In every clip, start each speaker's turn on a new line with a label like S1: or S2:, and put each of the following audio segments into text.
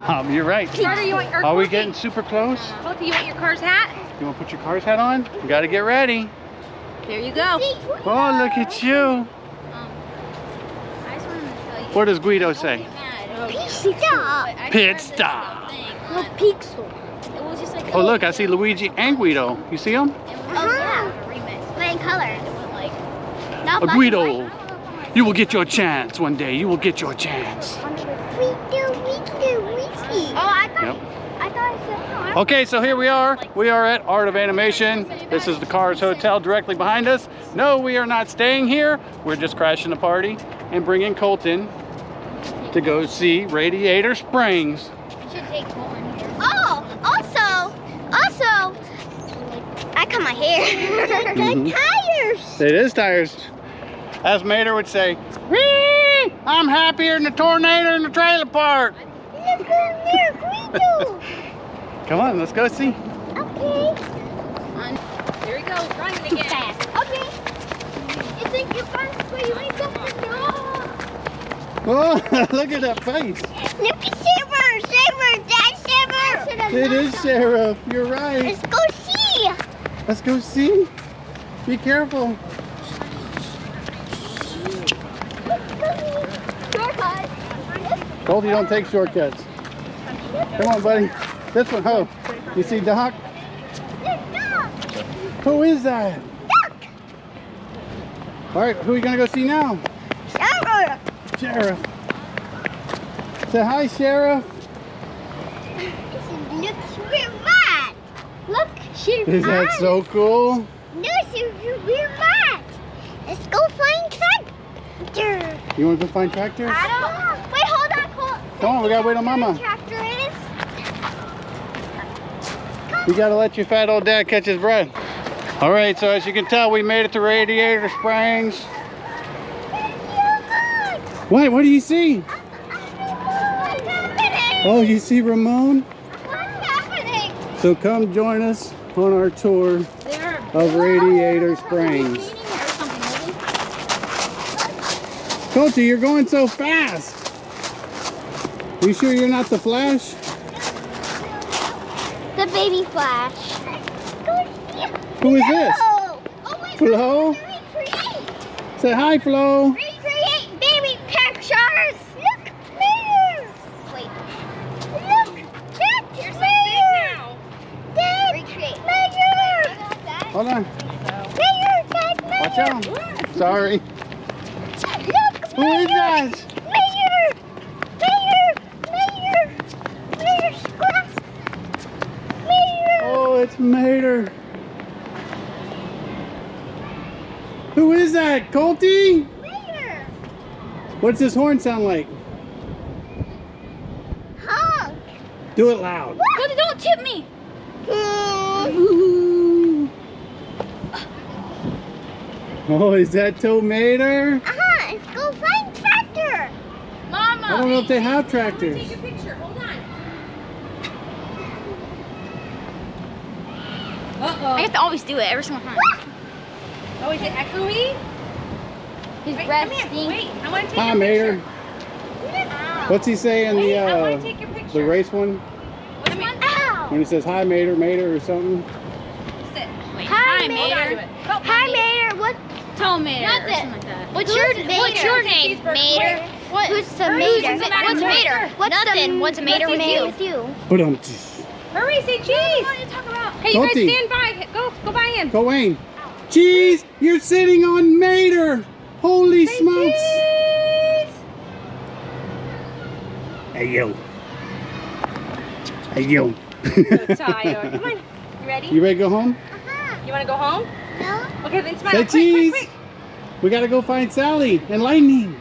S1: You're right.
S2: Carter, you want your
S1: Are we getting super close?
S2: Colton, you want your car's hat?
S1: You want to put your car's hat on? You got to get ready.
S2: There you go.
S1: Oh, look at you.
S2: I just wanted to tell you.
S1: What does Guido say?
S3: Pit stop.
S1: Pit stop.
S3: No, peak stop.
S2: It was just like
S1: Oh, look, I see Luigi and Guido. You see them?
S3: Oh, yeah. But in color. Not black and
S1: Guido,
S3: white.
S1: you will get your chance one day. You will get your chance.
S3: We do. Oh, I thought.
S1: Yep.
S3: I thought I said no.
S1: Okay, so here we are. We are at Art of Animation. This is the Cars Hotel directly behind us. No, we are not staying here. We're just crashing the party and bringing Colton to go see Radiator Springs.
S3: You should take Colton here. Oh, also, I cut my hair. The tires.
S1: It is tires. As Mater would say, "Whee! I'm happier than the tornado in the trailer park."
S3: Look there, Guido.
S1: Come on, let's go see.
S3: Okay.
S2: Here he goes, running
S3: Too
S2: again.
S3: fast. Okay. You think you're fast, but you ain't something.
S1: Oh, look at that face.
S3: Look at Saber, that's Saber.
S1: It is Sheriff. You're right.
S3: Let's go see.
S1: Let's go see. Be careful.
S3: Shortcut.
S1: Goldie, don't take shortcuts. Come on, buddy. This one, oh. You see Doc? Who is that?
S3: Duck.
S1: All right, who are you gonna go see now?
S3: Sheriff.
S1: Sheriff. Say hi, Sheriff.
S3: Look, we're mad. Look, she's
S1: Is that so cool?
S3: No, we're mad. Let's go find tractor.
S1: You want to go find tractors?
S3: I don't. Wait, hold on,
S1: Come on, we gotta wait on Mama.
S3: Tractor is.
S1: We gotta let your fat old dad catch his breath. All right, so as you can tell, we made it to Radiator Springs. What? What do you see?
S3: What's happening?
S1: Oh, you see Ramon?
S3: What's happening?
S1: So come join us on our tour of Radiator Springs. Colton, you're going so fast. You sure you're not the Flash?
S3: The baby Flash.
S1: Who is this?
S3: Oh my
S1: Flo?
S3: God, recreate.
S1: Say hi, Flo.
S3: Recreate baby pictures. Look, Mayor. Wait. Look, that's
S2: You're so
S3: Mayor.
S2: big now.
S3: That's
S2: Recreate.
S3: Mayor.
S1: Hold on.
S3: Mayor, that's Mayor.
S1: Watch out. Sorry.
S3: Look,
S1: Who is that?
S3: Mayor Squash. Mayor.
S1: Oh, it's Mater. Who is that? Colty?
S3: Mayor.
S1: What's this horn sound like?
S3: Honk.
S1: Do it loud.
S2: Colton, don't tip me.
S1: Ooh. Oh, is that Tomater?
S3: Let's go find tractor.
S2: Mama.
S1: I don't know if they have
S2: Take
S1: tractors.
S2: your picture. Hold on. Uh-oh.
S4: I have to always do it every single time.
S2: Oh, is it echoey?
S4: His
S2: Wait,
S4: breath
S2: come here.
S4: stinks.
S2: Wait, I want to take
S1: Hi,
S2: your
S1: Mater.
S2: picture.
S1: What's he say in
S2: Wait, I want to
S1: the
S2: take your picture.
S1: the race one?
S2: What's one?
S3: Ow.
S1: When he says hi, Mater, Mater, or something?
S2: Sit.
S4: Wait,
S3: Hi,
S4: hi,
S2: Hold on to
S4: Mater.
S2: it. Oh,
S3: Hi, Mayor. What?
S4: Tell Mater or
S3: Nothing.
S4: something like that.
S3: What's
S4: What's
S3: your
S4: name,
S2: cheeseburger.
S4: Mater? What?
S3: Who's the
S2: Hurry,
S3: Mater?
S2: what's the matter
S4: What's
S2: with
S4: Mater? Nothing. What's a Mater with you?
S3: you?
S1: But
S2: Hurry, say cheese. What are you talking about? Hey, you guys
S1: Colty.
S2: stand by. Go by him.
S1: Go Wayne. Cheese, you're sitting on Mater. Holy smokes.
S2: Cheese.
S1: Hey, yo. Hey, yo.
S2: So tired. Come on. You ready?
S1: You ready to go home?
S2: You want to go home?
S3: No.
S2: Okay, then smile.
S1: Say
S2: Quick,
S1: cheese.
S2: quick,
S1: We gotta go find Sally and Lightning.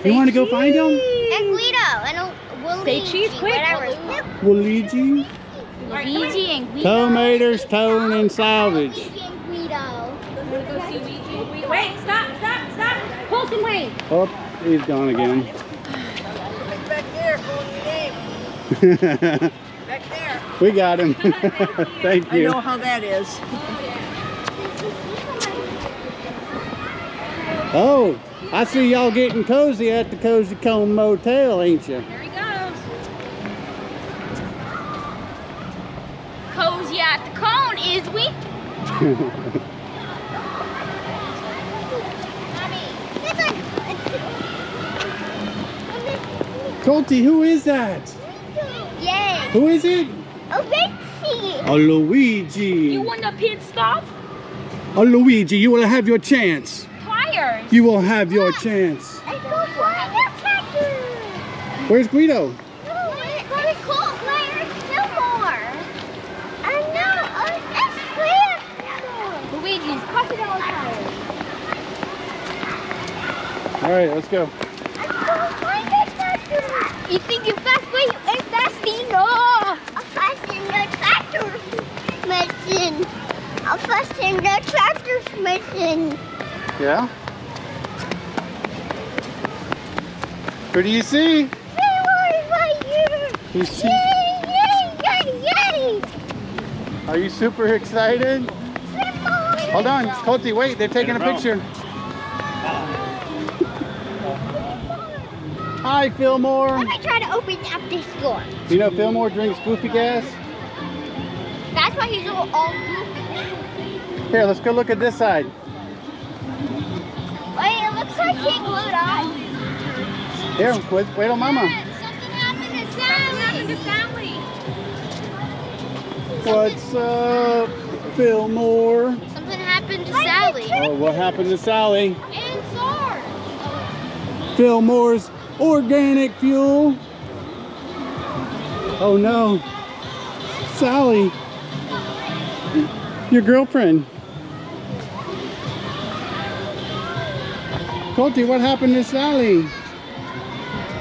S1: You want to go find them?
S3: And Guido. And Willie.
S2: Say cheese, quick.
S3: Whatever.
S1: Luigi,
S4: Luigi and Guido.
S1: Tomatoes, Tone, and Salvage.
S3: Luigi and Guido.
S2: We're gonna go see Luigi. Wait, stop. Colton, wait.
S1: Oh, he's gone again.
S5: Back there, phone your name. Back there.
S1: We got him. Thank
S5: I
S1: you.
S5: know how that is.
S1: Oh, I see y'all getting cozy at the Cozy Cone Motel, ain't you?
S2: Here he goes.
S4: got the cone, is we?
S1: Colty, who is that?
S3: Yay.
S1: Who is it?
S3: Oh, Betsy.
S1: A Luigi.
S4: You want the pit stop?
S1: A Luigi, you will have your chance.
S4: Tires.
S1: You will have your chance.
S3: Let's go find the tractor.
S1: Where's Guido?
S3: No, where's Colt? Where's Fillmore? I know. Oh, that's clear.
S4: Luigi's crocodile tires.
S1: All right, let's go.
S3: Let's go find the tractor.
S4: You think you're fast, but you ain't fast enough.
S3: I'll fasten the tractor's machine. I'll fasten the tractor's machine.
S1: Yeah? Who do you see?
S3: Fillmore's right here.
S1: You see?
S3: Yay, yay, yay, yay.
S1: Are you super excited?
S3: Fillmore.
S1: Hold on, Colty, wait, they're taking a picture. Hi, Fillmore.
S3: Let me try to open up this door.
S1: You know Fillmore drinks goofy gas?
S3: That's why he's all goofy.
S1: Here, let's go look at this side.
S3: Wait, it looks like he glued on.
S1: Here, wait on Mama.
S3: Something happened to Sally.
S1: What's up, Fillmore?
S3: Something happened to Sally.
S1: Oh, what happened to Sally?
S3: And Sarge.
S1: Fillmore's organic fuel. Oh no. Sally, your girlfriend. Colty, what happened to Sally?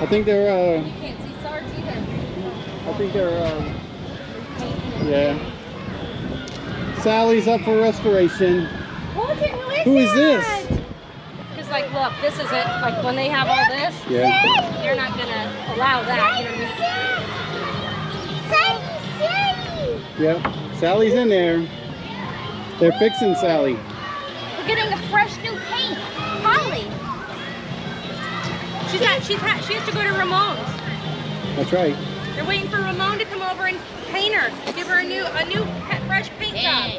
S1: I think they're
S2: Can't see Sarge either.
S1: I think they're yeah. Sally's up for restoration.
S2: Colton,
S1: Who is this?
S2: Because like, look, this is it. Like when they have all this,
S1: Yeah.
S2: they're not gonna allow that. You know what I mean?
S3: Sally.
S1: Yep. Sally's in there. They're fixing Sally.
S4: We're getting a fresh new paint. Holly.
S2: She has to go to Ramon's.
S1: That's right.
S2: They're waiting for Ramon to come over and paint her. Give her a new fresh paint job.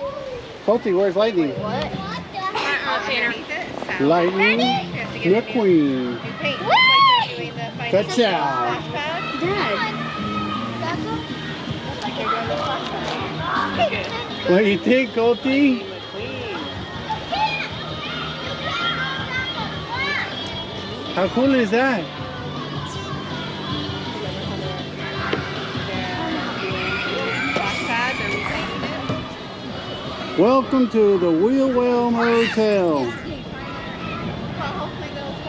S1: Colty, where's Lightning?
S2: I'll paint her.
S1: Lightning McQueen. Ka-chow. What do you think, Colty? How cool is that? Welcome to the Wheelwell Motel,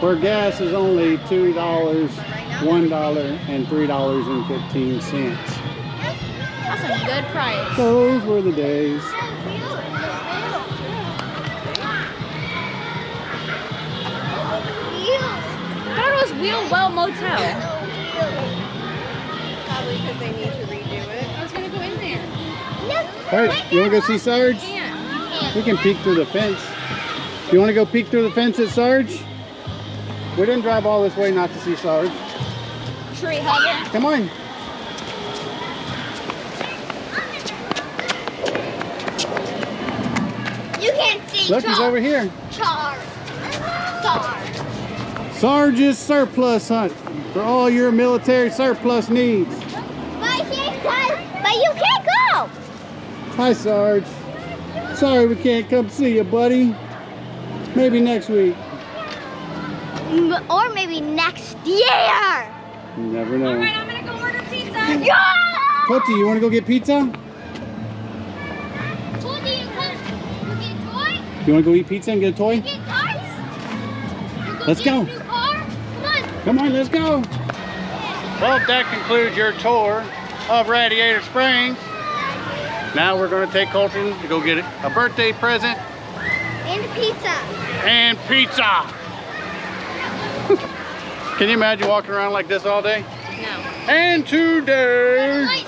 S1: where gas is only $2, $1, and $3.15.
S4: That's a good price.
S1: Those were the days.
S4: I thought it was Wheelwell Motel.
S5: Probably because they need to redo it.
S2: I was gonna go in there.
S1: All right, you want to go see Sarge? We can peek through the fence. You want to go peek through the fence at Sarge? We didn't drive all this way not to see Sarge.
S4: Tree hugger.
S1: Come on.
S3: You can't see.
S1: Look, he's over here.
S3: Sarge.
S1: Sarge's surplus hunt for all your military surplus needs.
S3: But you can't go.
S1: Hi, Sarge. Sorry we can't come see you, buddy. Maybe next week.
S3: Or maybe next year.
S1: You never know.
S2: All right, I'm gonna go order pizza.
S3: Yeah!
S1: Colty, you want to go get pizza? You want to go eat pizza and get a toy? Let's go. Come on, let's go. Well, that concludes your tour of Radiator Springs. Now we're going to take Colton to go get a birthday present
S3: And pizza.
S1: and pizza. Can you imagine walking around like this all day?
S2: No.
S1: And today